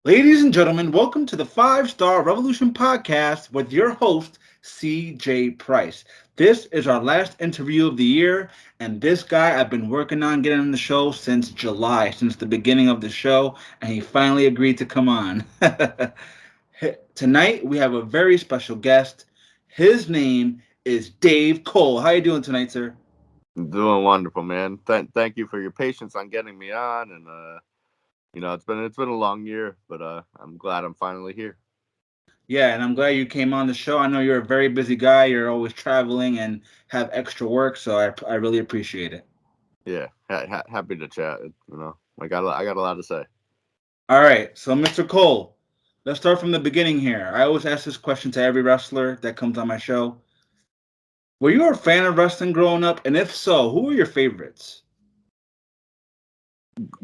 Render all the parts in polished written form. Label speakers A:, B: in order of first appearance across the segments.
A: Ladies and gentlemen, welcome to the Five Star Revolution podcast with your host, CJ Price. This is our last interview of the year, and this guy I've been working on getting on the show since July, since the beginning of the show, and he finally agreed to come on. Tonight we have a very special guest. His name is Dave Cole. How you doing tonight, sir?
B: Doing wonderful, man. Thank you for your patience on getting me on, and it's been a long year, but I'm glad I'm finally here.
A: Yeah, and I'm glad you came on the show. I know you're a very busy guy. You're always traveling and have extra work, so I really appreciate it.
B: Yeah, happy to chat. I got a lot to say.
A: All right, so Mr. Cole, let's start from the beginning here. I always ask this question to every wrestler that comes on my show. Were you a fan of wrestling growing up? And if so, who were your favorites?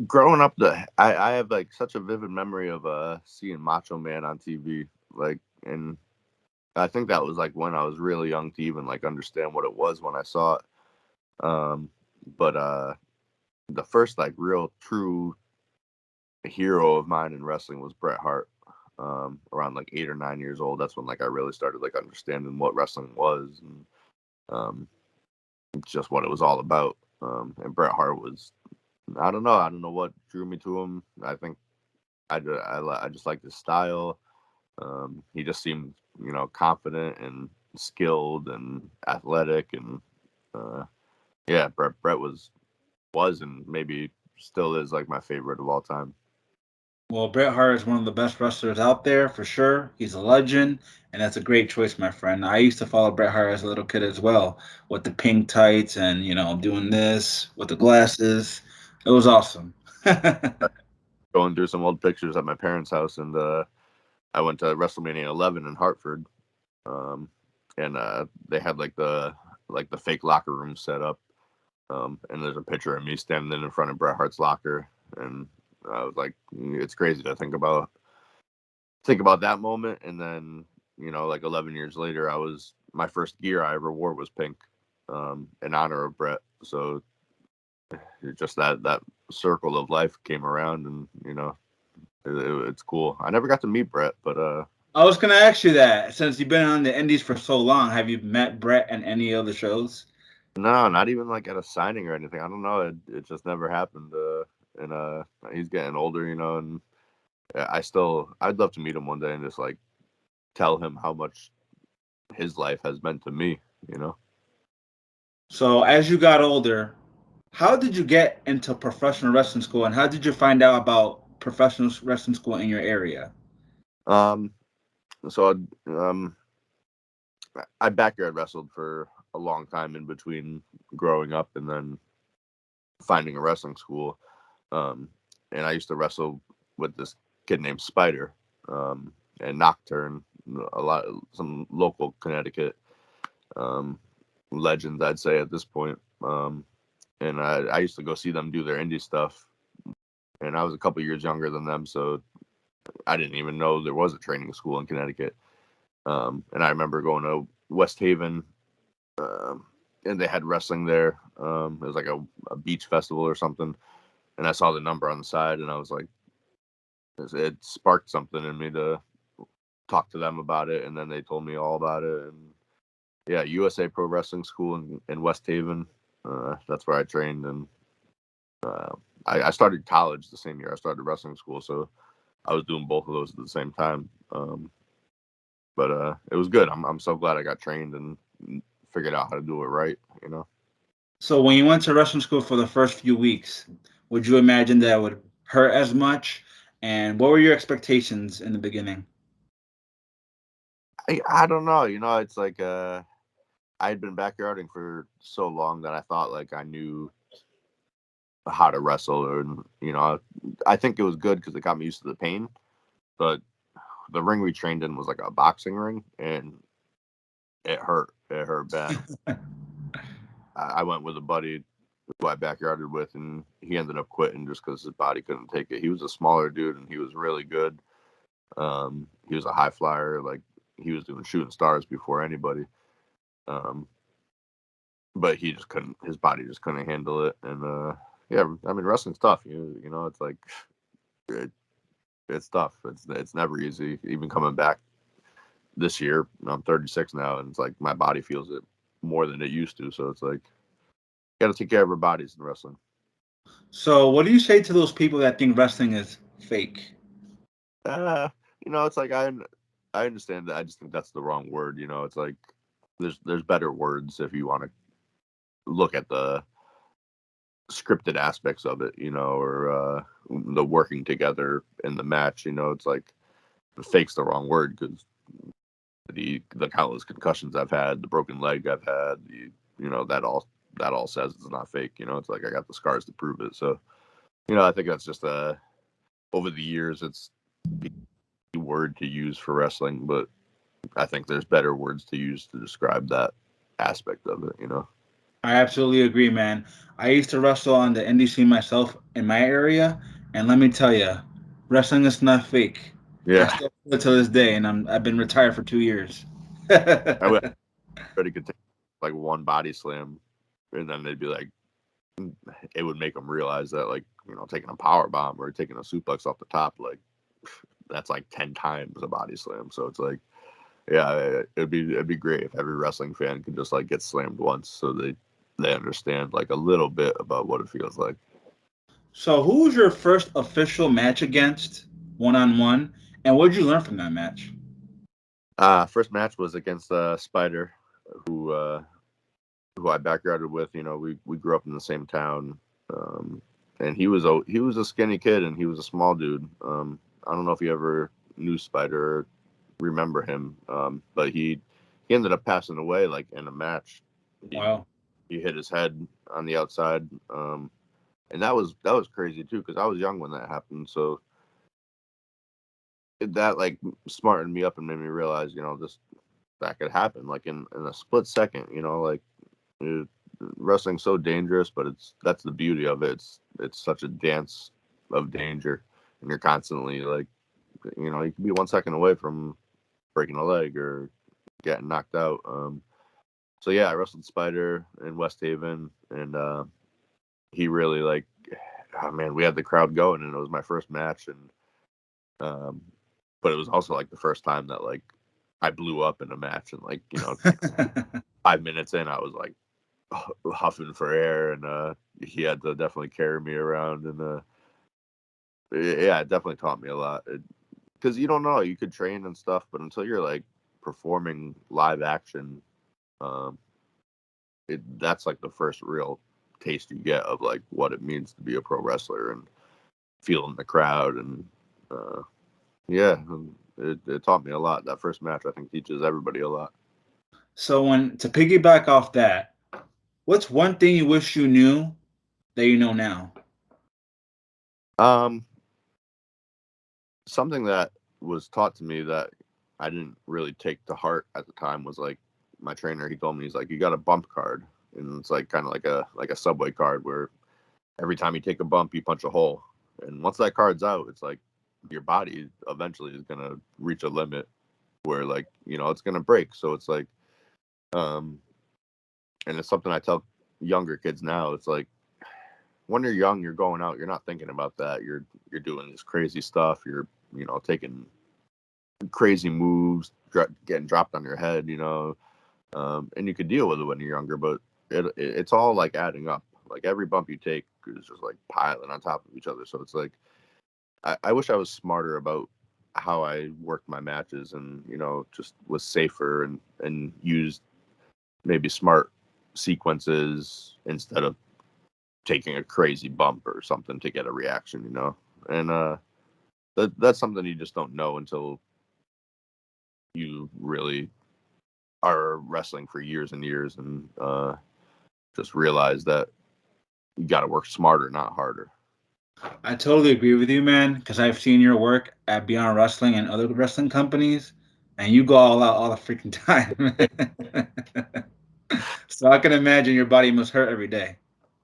B: Growing up, I have like such a vivid memory of seeing Macho Man on TV, and I think that was like when I was really young to even like understand what it was when I saw it. But the first like real true hero of mine in wrestling was Bret Hart. Around like 8 or 9 years old, that's when like I really started like understanding what wrestling was and um, just what it was all about. And Bret Hart was, I don't know what drew me to him. I think I just liked his style. He just seemed, confident and skilled and athletic, and uh, yeah, Bret was and maybe still is like my favorite of all time.
A: Well, Bret Hart is one of the best wrestlers out there for sure. He's a legend, and that's a great choice, my friend. I used to follow Bret Hart as a little kid as well, with the pink tights and doing this with the glasses. It was awesome.
B: Going through some old pictures at my parents' house, and I went to WrestleMania 11 in Hartford, um, and they had like the fake locker room set up, and there's a picture of me standing in front of Bret Hart's locker, and I was like, it's crazy to think about that moment, and then like 11 years later, my first gear I ever wore was pink, in honor of Bret. So just that circle of life came around, and it's cool. I never got to meet Bret, but
A: I was gonna ask you that since you've been on the Indies for so long, have you met Brett at any other shows?
B: no, not even like at a signing or anything. I don't know. It just never happened. And he's getting older, and I'd love to meet him one day and just like tell him how much his life has meant to me. You know.
A: So as you got older, how did you get into professional wrestling school, and how did you find out about professional wrestling school in your area?
B: Um. So I backyard wrestled for a long time in between growing up and then finding a wrestling school. Um, and I used to wrestle with this kid named Spider, and Nocturne, some local Connecticut um, legends, I'd say at this point. And I used to go see them do their indie stuff, and I was a couple years younger than them, so I didn't even know there was a training school in Connecticut. And I remember going to West Haven, um, and they had wrestling there. It was like a beach festival or something, and I saw the number on the side, and I was like, it sparked something in me to talk to them about it, and then they told me all about it. And yeah, USA Pro Wrestling School in West Haven. That's where I trained, and uh, I started college the same year I started wrestling school, so I was doing both of those at the same time. But it was good. I'm so glad I got trained and figured out how to do it right. You know.
A: So when you went to wrestling school for the first few weeks, would you imagine that would hurt as much? And what were your expectations in the beginning?
B: I don't know. It's like I had been backyarding for so long that I thought like I knew how to wrestle, and I think it was good because it got me used to the pain. But the ring we trained in was like a boxing ring, and it hurt. It hurt bad. I went with a buddy who I backyarded with, and he ended up quitting just because his body couldn't take it. He was a smaller dude, and he was really good. He was a high flyer, like he was doing shooting stars before anybody. Um, but he just couldn't. His body just couldn't handle it, and yeah, I mean wrestling's tough. It's like it, it's tough. It's never easy. Even coming back this year, I'm 36 now, and it's like my body feels it more than it used to. So it's like got to take care of our bodies in wrestling.
A: So, what do you say to those people that think wrestling is fake?
B: Uh, it's like I understand that. I just think that's the wrong word. It's like there's better words if you want to look at the scripted aspects of it, or the working together in the match. It's like fake's the wrong word because the countless concussions I've had, the broken leg I've had, that all says it's not fake. It's like I got the scars to prove it. So I think that's just over the years it's a word to use for wrestling, but I think there's better words to use to describe that aspect of it.
A: I absolutely agree, man. I used to wrestle on the indie scene myself in my area, and let me tell you, wrestling is not fake. I
B: Yeah,
A: still feel it to this day, and I've been retired for 2 years.
B: I would everybody could take like one body slam, and then they'd be like, it would make them realize that like taking a power bomb or taking a suplex off the top, like that's like 10 times a body slam. So it's like, yeah, it'd be great if every wrestling fan could just like get slammed once, so they understand like a little bit about what it feels like.
A: So, who was your first official match against, one on one, and what did you learn from that match?
B: First match was against Spider, who who I backyarded with. We grew up in the same town, and he was a skinny kid, and he was a small dude. I don't know if you ever knew Spider or remember him, but he ended up passing away like in a match. He
A: Wow.
B: he hit his head on the outside, and that was crazy too because I was young when that happened. So that like smartened me up and made me realize, this that could happen like in a split second. Like it, wrestling's so dangerous, but that's the beauty of it. It's such a dance of danger, and you're constantly like, you can be 1 second away from breaking a leg or getting knocked out. So yeah, I wrestled Spider in West Haven, and he really like, oh man, we had the crowd going, and it was my first match, and um, but it was also like the first time that like I blew up in a match, and like 5 minutes in, I was like huffing for air, and he had to definitely carry me around, and yeah, it definitely taught me a lot because you don't know, you could train and stuff, but until you're like performing live action, um, that's like the first real taste you get of like what it means to be a pro wrestler and feeling the crowd, and uh, yeah, it taught me a lot. That first match, I think, teaches everybody a lot.
A: So, when to piggyback off that, what's one thing you wish you knew that you know now?
B: Um, Something that was taught to me that I didn't really take to heart at the time was like my trainer. He told me, he's like, you got a bump card, and it's like kind of like a subway card where every time you take a bump, you punch a hole, and once that card's out, it's like your body eventually is gonna reach a limit where like it's gonna break. So it's like, um, and it's something I tell younger kids now. It's like when you're young, you're going out, you're not thinking about that. You're doing this crazy stuff. You're taking crazy moves, getting dropped on your head, and you could deal with it when you're younger, but it's all like adding up. Like every bump you take is just like piling on top of each other. So it's like I wish I was smarter about how I worked my matches, and just was safer and used maybe smart sequences instead of taking a crazy bump or something to get a reaction. And that's something you just don't know until you really are wrestling for years and years, and just realize that you got to work smarter, not harder.
A: I totally agree with you, man, because I've seen your work at Beyond Wrestling and other wrestling companies, and you go all out all the freaking time. So I can imagine your body must hurt every day.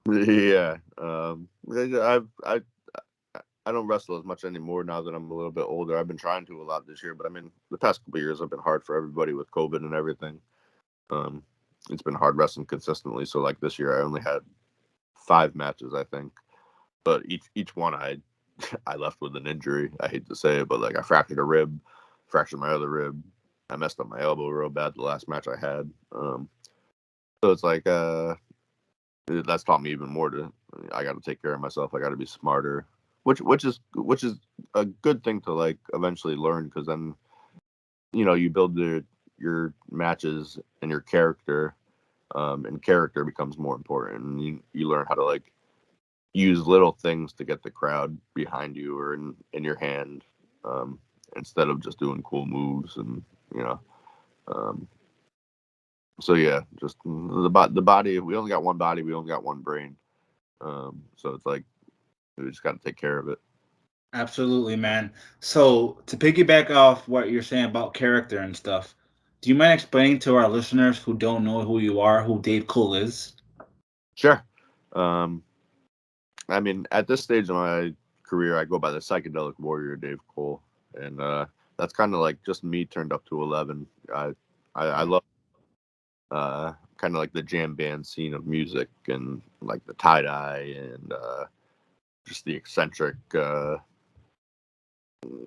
B: Yeah, I don't wrestle as much anymore now that I'm a little bit older. I've been trying to a lot this year, but I mean, the past couple of years have been hard for everybody with COVID and everything. Um, it's been hard wrestling consistently. So like this year, I only had 5 matches, I think, but each one I I left with an injury. I hate to say it, but like I fractured a rib, fractured my other rib. I messed up my elbow real bad the last match I had. So it's like that's taught me even more to I got to take care of myself. I got to be smarter, which is a good thing to like eventually learn, because then you build your matches and your character, and character becomes more important. And you learn how to like use little things to get the crowd behind you or in your hand, instead of just doing cool moves and you know. Um, so yeah, just the body. We only got one body. We only got one brain. So it's like we just got to take care of it.
A: Absolutely, man. So to piggyback off what you're saying about character and stuff, do you mind explaining to our listeners who don't know who you are, who Dave Cole is?
B: Sure. Um, I mean, at this stage of my career, I go by the psychedelic warrior, Dave Cole, and that's kind of like just me turned up to 11. I love kind of like the jam band scene of music and like the tie dye and just the eccentric,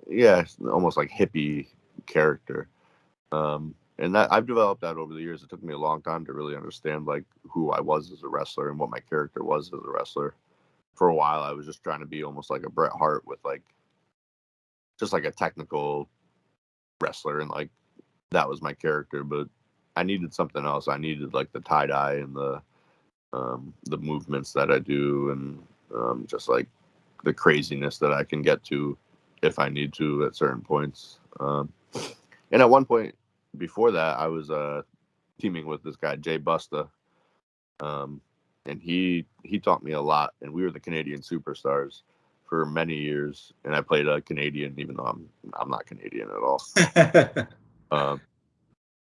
B: yeah, almost like hippie character. And that I've developed that over the years. It took me a long time to really understand like who I was as a wrestler and what my character was as a wrestler. For a while, I was just trying to be almost like a Bret Hart with like just like a technical wrestler, and like that was my character. But I needed something else. I needed like the tie dye and the movements that I do, and just like the craziness that I can get to if I need to at certain points. And at one point before that, I was teaming with this guy Jay Busta, um, and he taught me a lot. And we were the Canadian superstars for many years. And I played a Canadian, even though I'm not Canadian at all. Um,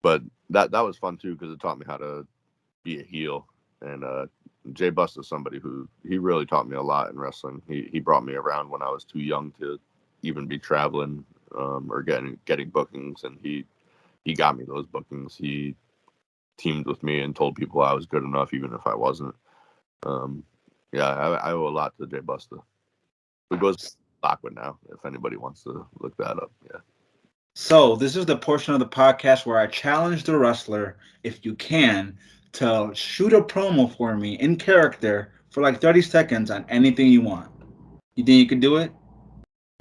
B: but that was fun too, because it taught me how to be a heel. And Jay Busta is somebody who he really taught me a lot in wrestling. He brought me around when I was too young to even be traveling, or getting bookings, and he got me those bookings. He teamed with me and told people I was good enough, even if I wasn't. Um, yeah, I owe a lot to Jay Busta. It goes Lockwood now, if anybody wants to look that up. Yeah.
A: So this is the portion of the podcast where I challenge the wrestler, if you can, to shoot a promo for me in character for like 30 seconds on anything you want. You think you could do it?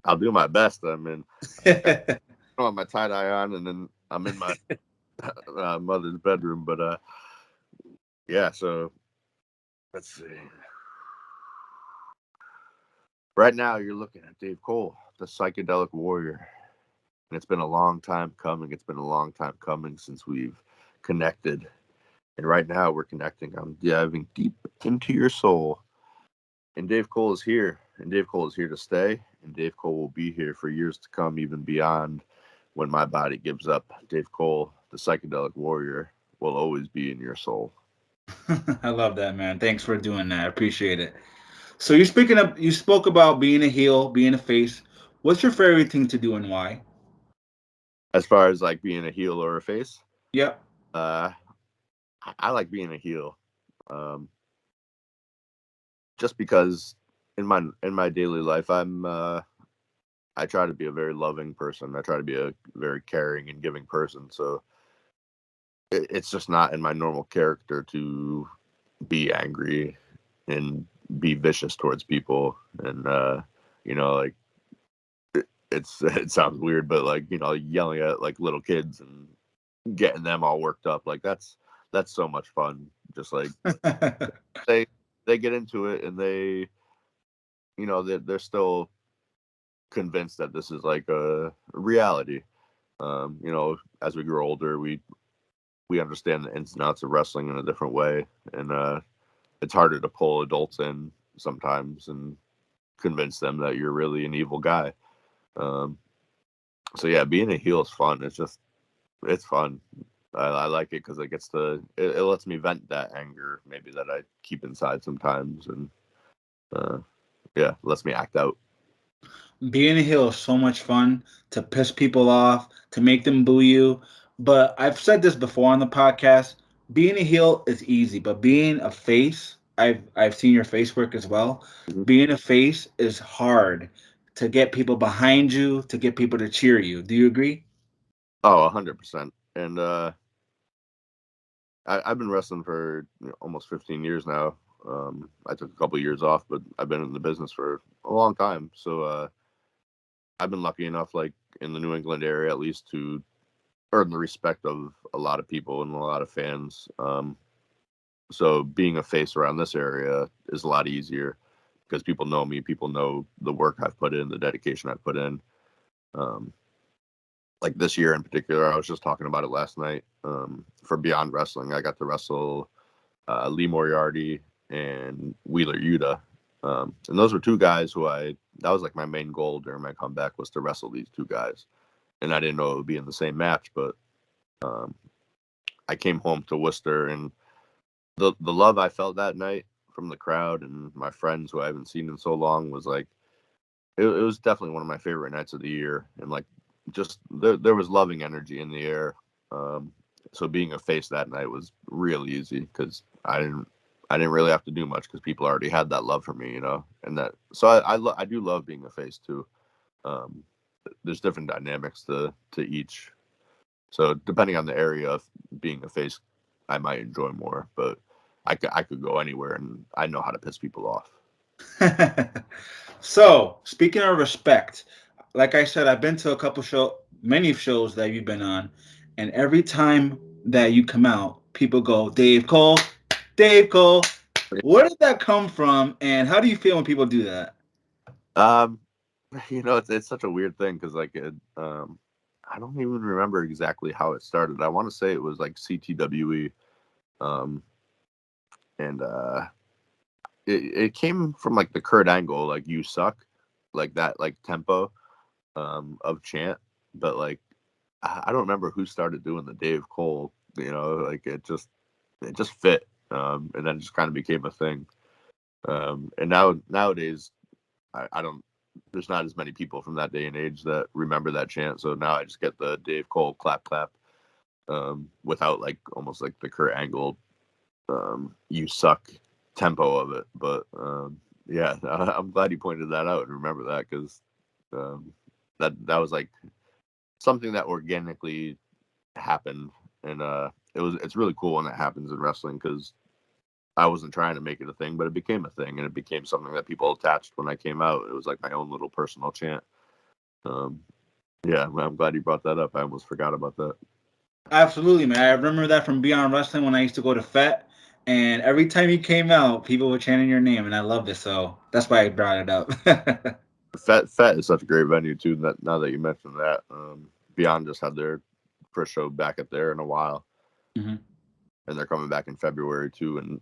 B: I'll do my best. I mean, I have my tie dye on, and then I'm in my mother's bedroom. But yeah. So let's see. Right now, you're looking at Dave Cole, the psychedelic warrior, and it's been a long time coming. It's been a long time coming since we've connected, and right now we're connecting. I'm diving deep into your soul. And Dave Cole is here, and Dave Cole is here to stay, and Dave Cole will be here for years to come, even beyond when my body gives up. Dave Cole, the psychedelic warrior, will always be in your soul.
A: I love that, man. Thanks for doing that. I appreciate it. So you spoke about being a heel, being a face. What's your favorite thing to do and why?
B: As far as like being a heel or a face,
A: Yep.
B: uh, I like being a heel, um, just because in my daily life, I try to be a very loving person. I try to be a very caring and giving person. So it's just not in my normal character to be angry and be vicious towards people. And like it sounds weird, but like yelling at like little kids and getting them all worked up, like that's so much fun. Just like they they get into it, and they're still convinced that this is like a reality. As we grow older, we understand the ins and outs of wrestling in a different way, and it's harder to pull adults in sometimes and convince them that you're really an evil guy. Um, so yeah, being a heel is fun. It's fun. I like it because it lets me vent that anger maybe that I keep inside sometimes, and uh, yeah, lets me act out.
A: Being a heel is so much fun to piss people off, to make them boo you. But I've said this before on the podcast. Being a heel is easy, but being a face, I've seen your face work as well.
B: Mhm.
A: Being a face is hard to get people behind you, to get people to cheer you. Do you agree?
B: Oh, 100%. And I've been wrestling for almost 15 years now. I took a couple of years off, but I've been in the business for a long time. So I've been lucky enough, like in the New England area at least, to earn the respect of a lot of people and a lot of fans. So being a face around this area is a lot easier because people know me, people know the work I've put in, the dedication I've put in. Um, like this year in particular, I was just talking about it last night. For Beyond Wrestling, I got to wrestle Lee Moriarty and Wheeler Yuta. And those were two guys that was like my main goal during my comeback was to wrestle these two guys. And I didn't know it would be in the same match, but um, I came home to Worcester, and the love I felt that night from the crowd and my friends who I haven't seen in so long was like, it was definitely one of my favorite nights of the year. And like, just there was loving energy in the air. Um, so being a face that night was real easy because I didn't really have to do much because people already had that love for me, and that, so I do love being a face too. Um, there's different dynamics to each. So depending on the area of being a face, I might enjoy more, but I could go anywhere and I know how to piss people off.
A: So, speaking of respect, like I said, I've been to a couple many shows that you've been on, and every time that you come out, people go, Dave Cole, Dave Cole. Where did that come from, and how do you feel when people do that?
B: Um, it's such a weird thing because I don't even remember exactly how it started. I want to say it was like CTWE, um, and it came from like the Kurt Angle, like "you suck," like that, like tempo of chant. But like I don't remember who started doing the Dave Cole. Like it just fit, and then it just kind of became a thing. And nowadays I don't. There's not as many people from that day and age that remember that chant. So now I just get the Dave Cole clap clap, without like almost like the Kurt Angle, "you suck" tempo of it. But yeah, I'm glad you pointed that out and remember that because um, that was like something that organically happened, and it's really cool when that happens in wrestling because I wasn't trying to make it a thing, but it became a thing, and it became something that people attached when I came out. It was like my own little personal chant. Um, yeah, I'm glad you brought that up. I almost forgot about that.
A: Absolutely, man. I remember that from Beyond Wrestling when I used to go to FET, and every time you came out, people were chanting your name, and I loved it. So that's why I brought it up.
B: Fat is such a great venue too. That now that you mentioned that, Beyond just had their first show back at there in a while,
A: Mhm.
B: and they're coming back in February too. And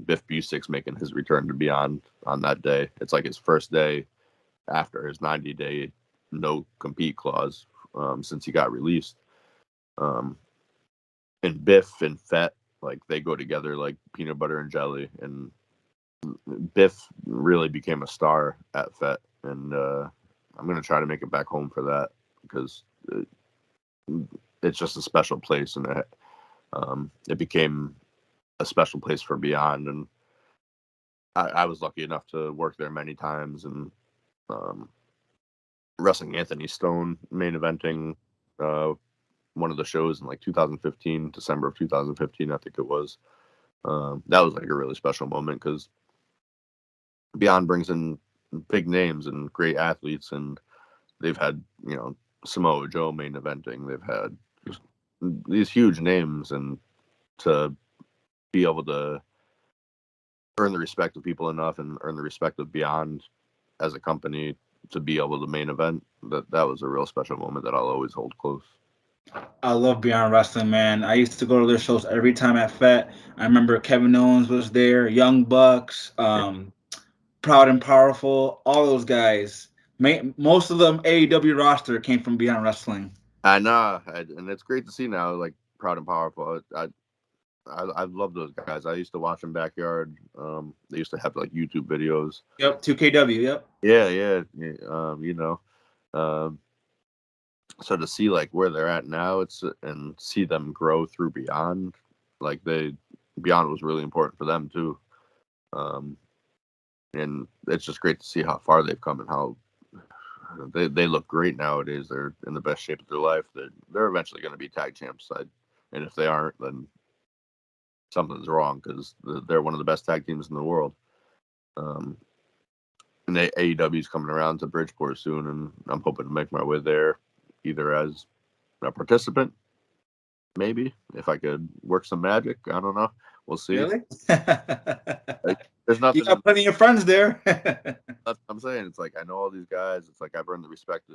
B: Biff Busick's making his return to Beyond on that day. It's like his first day after his 90-day no compete clause, since he got released. Um, and Biff and Fett, like they go together like peanut butter and jelly. And Biff really became a star at Fett, and I'm gonna try to make it back home for that because it's just a special place, and it became a special place for Beyond. And I was lucky enough to work there many times, and um, wrestling Anthony Stone, main eventing uh, one of the shows in like 2015, December of 2015, I think it was. That was like a really special moment because Beyond brings in big names and great athletes, and they've had Samoa Joe main eventing. They've had just these huge names, and to be able to earn the respect of people enough and earn the respect of Beyond as a company to be able to main event, that was a real special moment that I'll always hold close.
A: I love Beyond Wrestling, man. I used to go to their shows every time at FET. I remember Kevin Owens was there, Young Bucks,
B: Yeah.
A: Proud and Powerful, all those guys. Most of them AEW roster came from Beyond Wrestling.
B: I know, and it's great to see now, like Proud and Powerful. I love those guys. I used to watch them backyard. They used to have like YouTube videos.
A: Yep, 2KW, yep.
B: Yeah, yeah. Yeah, um, so to see like where they're at now, and see them grow through Beyond, like Beyond was really important for them too. Um, and it's just great to see how far they've come and how they look great nowadays. They're in the best shape of their life. They're eventually going to be tag champs. And if they aren't, then something's wrong because they're one of the best tag teams in the world. Um, and AEW is coming around to Bridgeport soon, and I'm hoping to make my way there, either as a participant, maybe if I could work some magic. I don't know. We'll see.
A: Really?
B: There's
A: You
B: nothing
A: got plenty of friends there.
B: that's what I'm saying. It's like I know all these guys. It's like I've earned the respect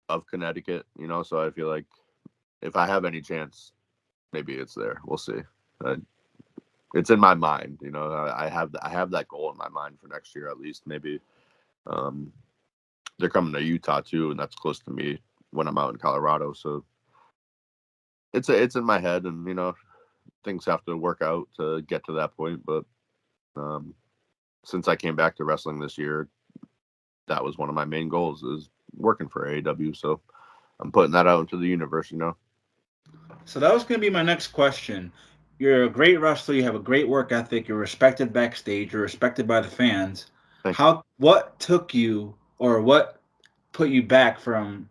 B: of Connecticut, so I feel like if I have any chance, maybe it's there. We'll see. Uh, it's in my mind, I have that goal in my mind for next year at least. Maybe they're coming to Utah too, and that's close to me when I'm out in Colorado. So it's in my head, and things have to work out to get to that point. But um, since I came back to wrestling this year, that was one of my main goals is working for AEW. So I'm putting that out into the universe.
A: So that was going to be my next question. You're a great wrestler. You have a great work ethic. You're respected backstage. You're respected by the fans.
B: Thank
A: What took you, or what put you back from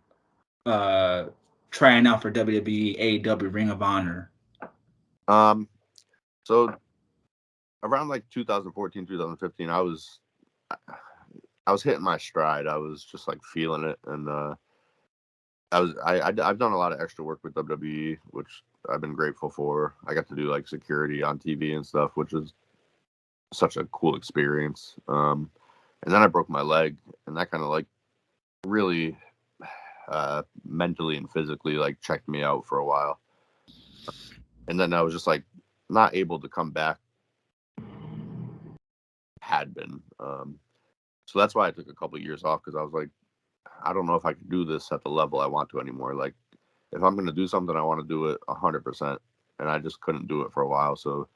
A: uh, trying out for WWE, AEW, Ring of Honor?
B: you. So around like 2014, 2015, I was hitting my stride. I was just like feeling it, and I've done a lot of extra work with WWE, which I've been grateful for. I got to do like security on TV and stuff, which is such a cool experience. And then I broke my leg, and that kind of like really mentally and physically like checked me out for a while. And then I was just like not able to come back. Had been. So that's why I took a couple of years off because I was like, I don't know if I can do this at the level I want to anymore. Like, if I'm going to do something, I want to do it 100%. And I just couldn't do it for a while. So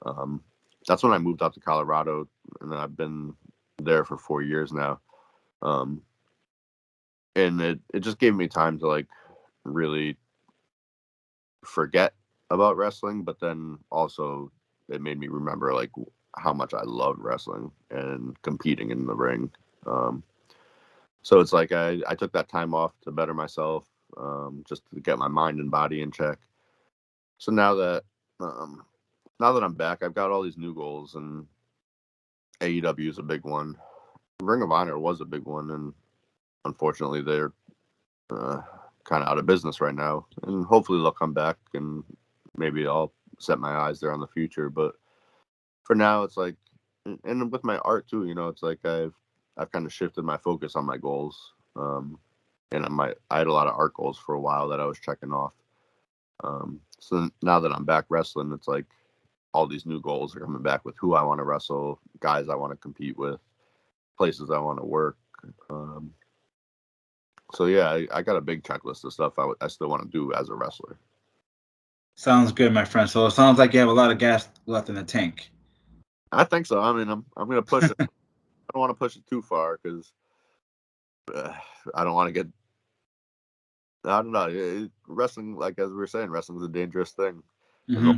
B: um, that's when I moved out to Colorado, and I've been there for 4 years now. Um, and it just gave me time to like really forget about wrestling, but then also it made me remember like how much I loved wrestling and competing in the ring. Um, so it's like I took that time off to better myself, just to get my mind and body in check. So um, now that I'm back, I've got all these new goals, and AEW is a big one. Ring of Honor was a big one, and unfortunately, they're uh, kind of out of business right now. And hopefully, they'll come back, and maybe I'll set my eyes there on the future. But for now, it's like, and with my art too, it's like I've kind of shifted my focus on my goals. And I had a lot of art goals for a while that I was checking off. So now that I'm back wrestling, it's like all these new goals are coming back with who I want to wrestle, guys I want to compete with, places I want to work. Um, so yeah, I got a big checklist of stuff I still want to do as a wrestler.
A: Sounds good, my friend. So it sounds like you have a lot of gas left in the tank.
B: I think so. I mean, I'm gonna push it. I don't want to push it too far because I don't want to get. I don't know. Wrestling, like as we were saying, wrestling is a dangerous thing. And
A: Hmm.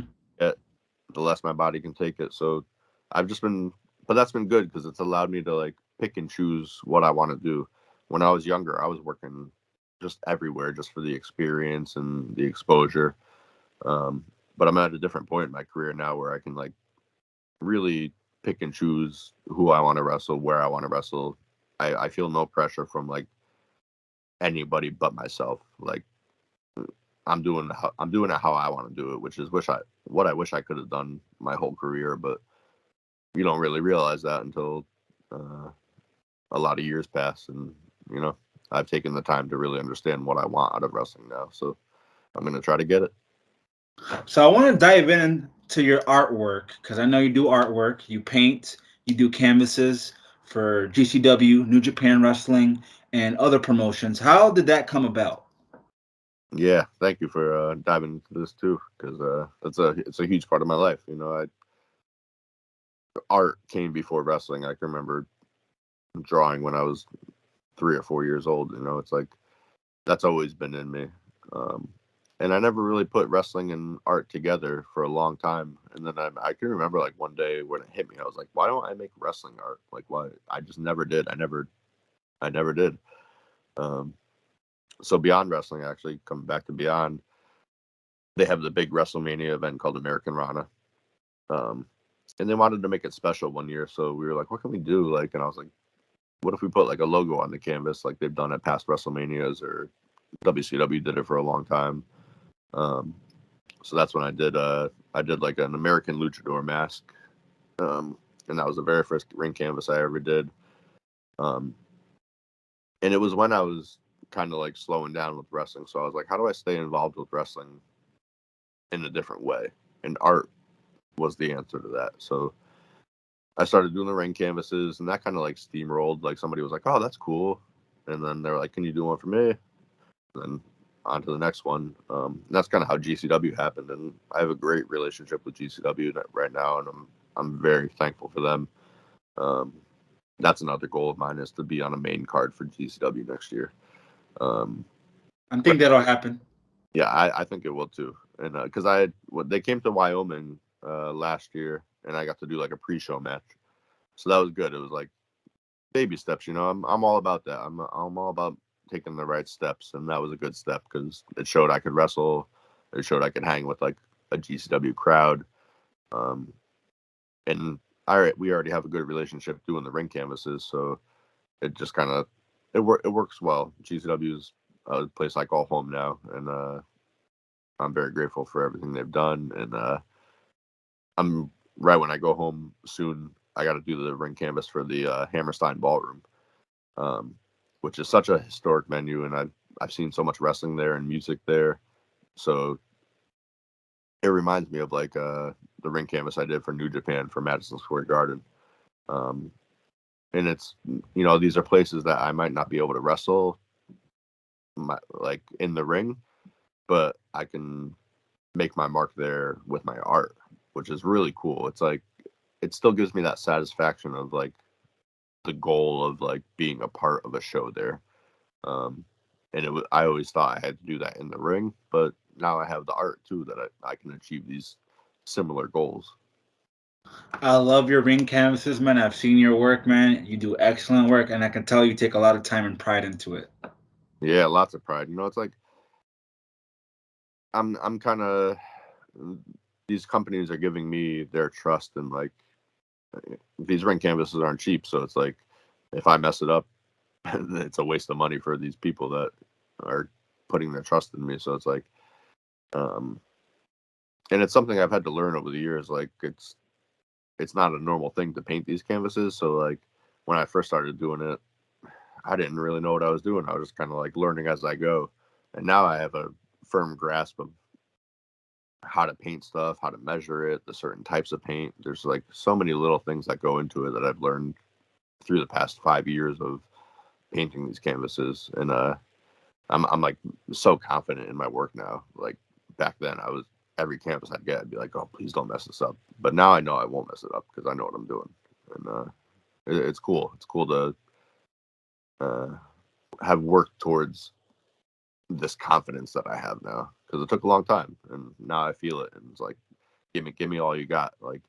B: the less my body can take it. So I've just been, but that's been good because it's allowed me to like pick and choose what I want to do. When I was younger, I was working just everywhere just for the experience and the exposure. Um, but I'm at a different point in my career now where I can like really pick and choose who I want to wrestle, where I want to wrestle. I feel no pressure from like anybody but myself. Like I'm doing it how I want to do it, which is what I wish I could have done my whole career, but you don't really realize that until uh, a lot of years pass, and you know I've taken the time to really understand what I want out of wrestling now. So I'm gonna try to get it.
A: So I want to dive into your artwork because I know you do artwork. You paint, you do canvases for GCW, New Japan Wrestling, and other promotions. How did that come about?
B: Yeah, thank you for diving into this too, because it's a huge part of my life. Art came before wrestling. I can remember drawing when I was 3 or 4 years old. It's like that's always been in me. Um, and I never really put wrestling and art together for a long time. And then I can remember like one day when it hit me, I was like, why don't I make wrestling art? Like, why? I just never did. I never did. So Beyond Wrestling, actually coming back to Beyond, they have the big WrestleMania event called American Rana. And they wanted to make it special one year. So we were like, what can we do? Like, and I was like, what if we put like a logo on the canvas like they've done at past WrestleManias, or WCW did it for a long time. So that's when I did like an American luchador mask. And that was the very first ring canvas I ever did. And it was when I was kind of like slowing down with wrestling. So I was like, how do I stay involved with wrestling in a different way? And art was the answer to that. So I started doing the ring canvases, and that kind of like steamrolled. Like somebody was like, oh, that's cool. And then they're like, can you do one for me? And then on to the next one. And that's kind of how GCW happened. And I have a great relationship with GCW right now, and I'm very thankful for them. That's another goal of mine, is to be on a main card for GCW next year.
A: I think that'll happen.
B: Yeah, I think it will too. And because they came to Wyoming last year, and I got to do like a pre-show match, so that was good. It was like baby steps, you know. I'm all about that. I'm all about taking the right steps, and that was a good step because it showed I could wrestle. It showed I could hang with like a GCW crowd. And we already have a good relationship doing the ring canvases, so it just kind of it works well. GCW is a place I call home now, and I'm very grateful for everything they've done. And I'm right when I go home soon, I got to do the ring canvas for the Hammerstein Ballroom, which is such a historic venue, and I've seen so much wrestling there and music there, so it reminds me of like the ring canvas I did for New Japan for Madison Square Garden. And it's, you know, these are places that I might not be able to wrestle like in the ring, but I can make my mark there with my art, which is really cool. It's like, it still gives me that satisfaction of like the goal of like being a part of a show there. And I always thought I had to do that in the ring, but now I have the art too that I can achieve these similar goals.
A: I love your ring canvases, man. I've seen your work, man. You do excellent work, and I can tell you take a lot of time and pride into it.
B: Yeah, lots of pride. You know, it's like I'm kind of, these companies are giving me their trust, and like these ring canvases aren't cheap, so it's like if I mess it up, it's a waste of money for these people that are putting their trust in me. So it's like, and it's something I've had to learn over the years. Like it's not a normal thing to paint these canvases. So like when I first started doing it, I didn't really know what I was doing. I was just kind of like learning as I go. And now I have a firm grasp of how to paint stuff, how to measure it, the certain types of paint. There's like so many little things that go into it that I've learned through the past 5 years of painting these canvases. And I'm like so confident in my work now. Like back then I was, every canvas I'd get, I'd be like, oh, please don't mess this up. But now I know I won't mess it up because I know what I'm doing. And it's cool. It's cool to have worked towards this confidence that I have now, because it took a long time, and now I feel it, and it's like, give me all you got. Like,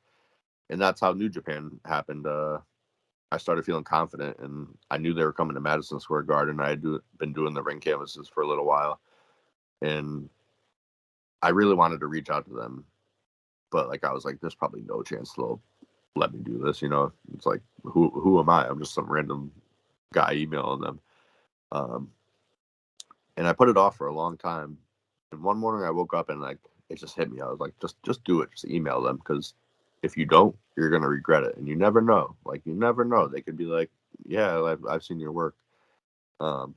B: and that's how New Japan happened. I started feeling confident, and I knew they were coming to Madison Square Garden. I had been doing the ring canvases for a little while, and I really wanted to reach out to them, but like I was like, there's probably no chance they'll let me do this. You know, it's like, who am I? I'm just some random guy emailing them. And I put it off for a long time. And one morning I woke up and like it just hit me. I was like, just do it. Just email them, because if you don't, you're gonna regret it. And you never know. Like you never know. They could be like, yeah, I've seen your work. Um,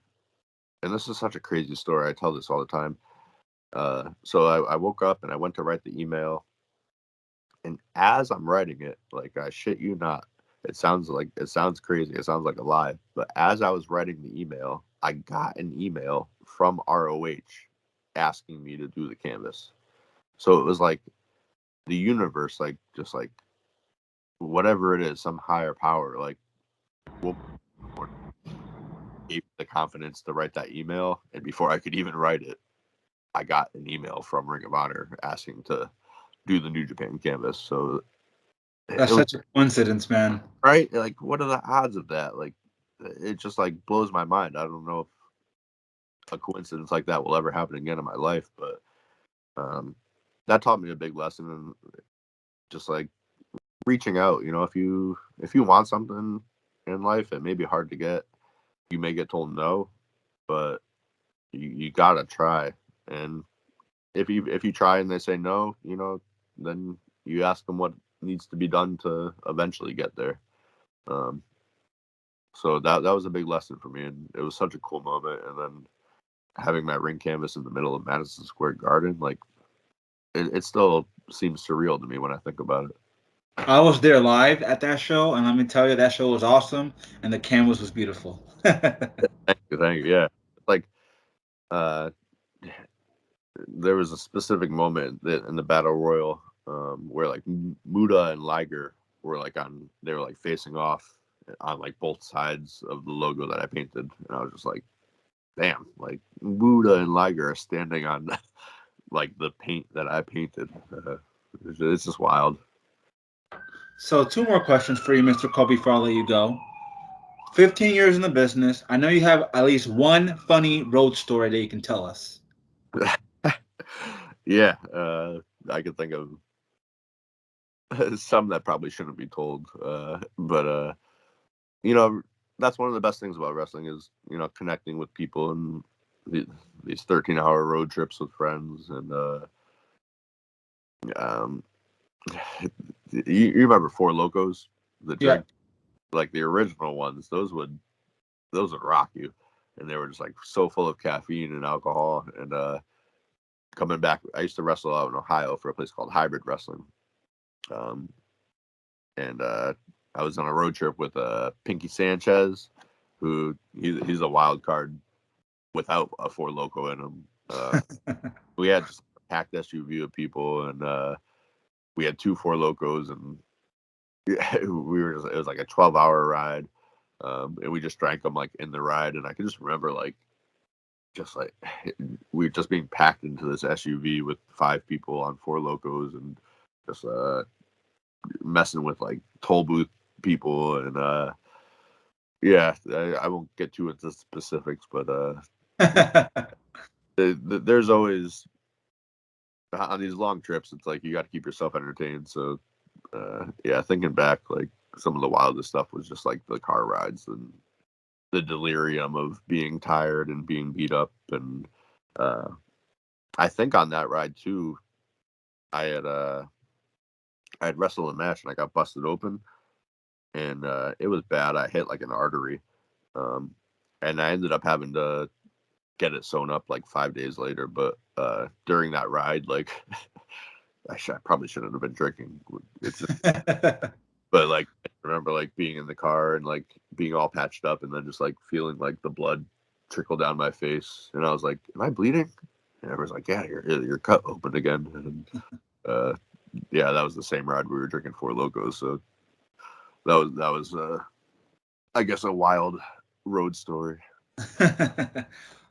B: and this is such a crazy story. I tell this all the time. So I woke up and I went to write the email. And as I'm writing it, like I shit you not, it sounds crazy. It sounds like a lie. But as I was writing the email, I got an email from ROH asking me to do the canvas. So it was like the universe, like just like whatever it is, some higher power, like gave me the confidence to write that email. And before I could even write it, I got an email from Ring of Honor asking to do the New Japan Canvas. So it
A: That's
B: was
A: such a coincidence, man.
B: right. Like, what are the odds of that? Like, it just like blows my mind. I don't know if a coincidence like that will ever happen again in my life, but um, that taught me a big lesson, and just like reaching out. If you want something in life, it may be hard to get. You may get told no, but you gotta try. And if you try and they say no, then you ask them what needs to be done to eventually get there. Um, so that was a big lesson for me, and it was such a cool moment. And then having my ring canvas in the middle of Madison Square Garden, like it still seems surreal to me when I think about it.
A: I was there live at that show, and let me tell you, that show was awesome, and the canvas was beautiful.
B: Thank you. Yeah, like uh, there was a specific moment in the battle royal where like Muda and Liger were like they were like facing off on like both sides of the logo that I painted, and I was just like, damn, like Muda and Liger are standing on like the paint that I painted. It's just wild.
A: So, two more questions for you, Mr. Cole, before I let you go. 15 years in the business. I know you have at least one funny road story that you can tell us.
B: Yeah, I could think of some that probably shouldn't be told, but you know, that's one of the best things about wrestling is connecting with people and these 13-hour road trips with friends and um, you remember Four Locos, the
A: Yeah.
B: drink, like the original ones. Those would rock you, and they were just like so full of caffeine and alcohol. And coming back, I used to wrestle out in Ohio for a place called Hybrid Wrestling, um, and I was on a road trip with Pinky Sanchez, who he's a wild card without a Four Loco in him. We had just a packed SUV of people, and we had two Four Locos, and it was like a 12-hour ride, and we just drank them like in the ride, and I can just remember like just like we were just being packed into this SUV with five people on Four Locos, and just messing with like toll booth people, and yeah, I won't get too into specifics, but there's always on these long trips, it's like you got to keep yourself entertained. So yeah, thinking back, like some of the wildest stuff was just like the car rides and the delirium of being tired and being beat up. And uh, I think on that ride too, I had uh, I had wrestled a match and I got busted open, and it was bad. I hit like an artery, um, and I ended up having to get it sewn up like 5 days later. But during that ride, like I probably shouldn't have been drinking. It's just, but like I remember like being in the car and like being all patched up, and then just like feeling like the blood trickle down my face, and I was like, "Am I bleeding?" And everyone's like, "Yeah, you're cut open again." And yeah, that was the same ride we were drinking Four Locos. So that was I guess a wild road story.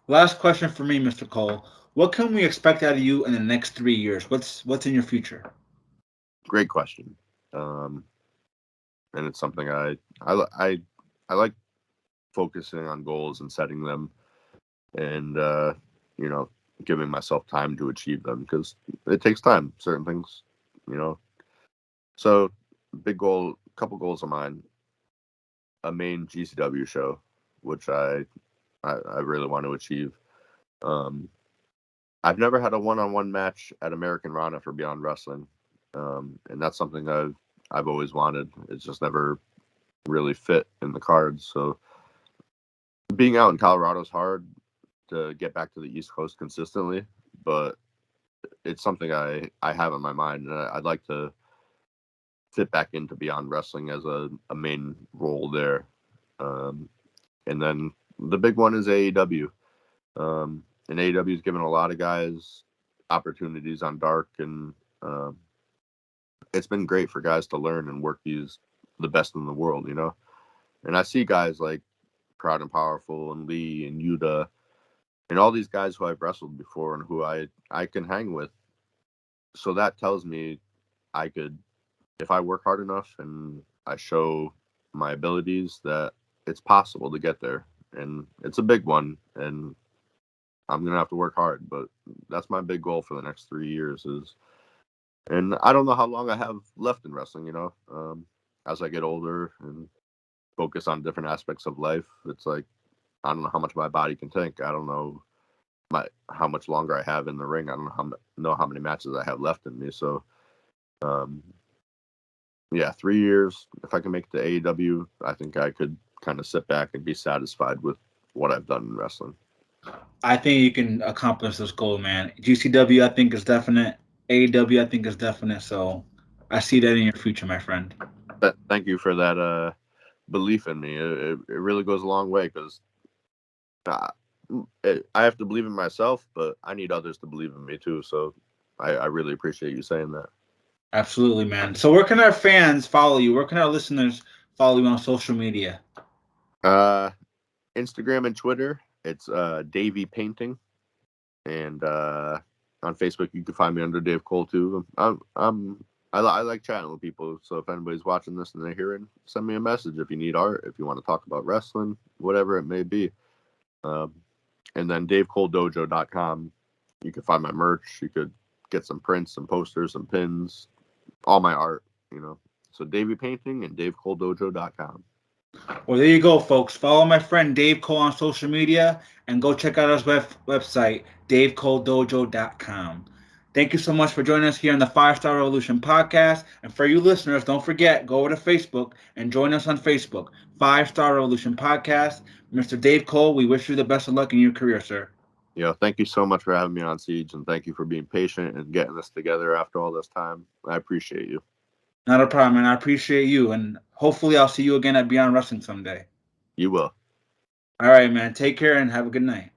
A: Last question for me, Mr. Cole. What can we expect out of you in the next 3 years? What's in your future?
B: Great question. Um, and it's something I like focusing on goals and setting them, and you know giving myself time to achieve them, because it takes time, certain things, you know so big goal, couple goals of mine: a main GCW show, which I really want to achieve. um I've never had a one-on-one match at American Rana for Beyond Wrestling, and that's something I've always wanted. It's just never really fit in the cards. So being out in Colorado is hard to get back to the East Coast consistently, but it's something I have in my mind, and I'd like to fit back into Beyond Wrestling as a main role there. Um, and then the big one is AEW. And AEW has given a lot of guys opportunities on Dark, and um, it's been great for guys to learn and work the best in the world. And I see guys like Proud and Powerful and Lee and Yuta and all these guys who I've wrestled before and who I can hang with. So that tells me I could, if I work hard enough and I show my abilities, that it's possible to get there. And it's a big one, and I'm gonna have to work hard. But that's my big goal for the next 3 years. And I don't know how long I have left in wrestling. As I get older and focus on different aspects of life, it's like I don't know how much my body can take. I don't know how much longer I have in the ring. I don't know how many matches I have left in me. So, yeah, 3 years. If I can make it to AEW, I think I could kind of sit back and be satisfied with what I've done in wrestling.
A: I think you can accomplish this goal, man. GCW, I think, is definite. AEW, I think, is definite. So I see that in your future, my friend.
B: But thank you for that belief in me. It really goes a long way because I have to believe in myself, but I need others to believe in me too. So I really appreciate you saying that.
A: Absolutely, man. So where can our fans follow you? Where can our listeners follow you on social media?
B: Instagram and Twitter, it's Davey Painting, and on Facebook you can find me under Dave Cole too. I like chatting with people. So if anybody's watching this and they're hearing, send me a message if you need art, if you want to talk about wrestling, whatever it may be. And then DaveColeDojo.com, you can find my merch. You could get some prints, some posters, some pins, all my art. So Davey Painting and DaveColeDojo.com.
A: Well, there you go, folks. Follow my friend Dave Cole on social media and go check out his website, DaveColeDojo.com. Thank you so much for joining us here on the 5-Star Revolution podcast. And for you listeners, don't forget, go over to Facebook and join us on Facebook, 5-Star Revolution podcast. Mr. Dave Cole, we wish you the best of luck in your career, sir.
B: Thank you so much for having me on, Siege, and thank you for being patient and getting this together after all this time. I appreciate you.
A: Not a problem, and I appreciate you. And hopefully I'll see you again at Beyond Wrestling someday.
B: You will.
A: All right, man. Take care and have a good night.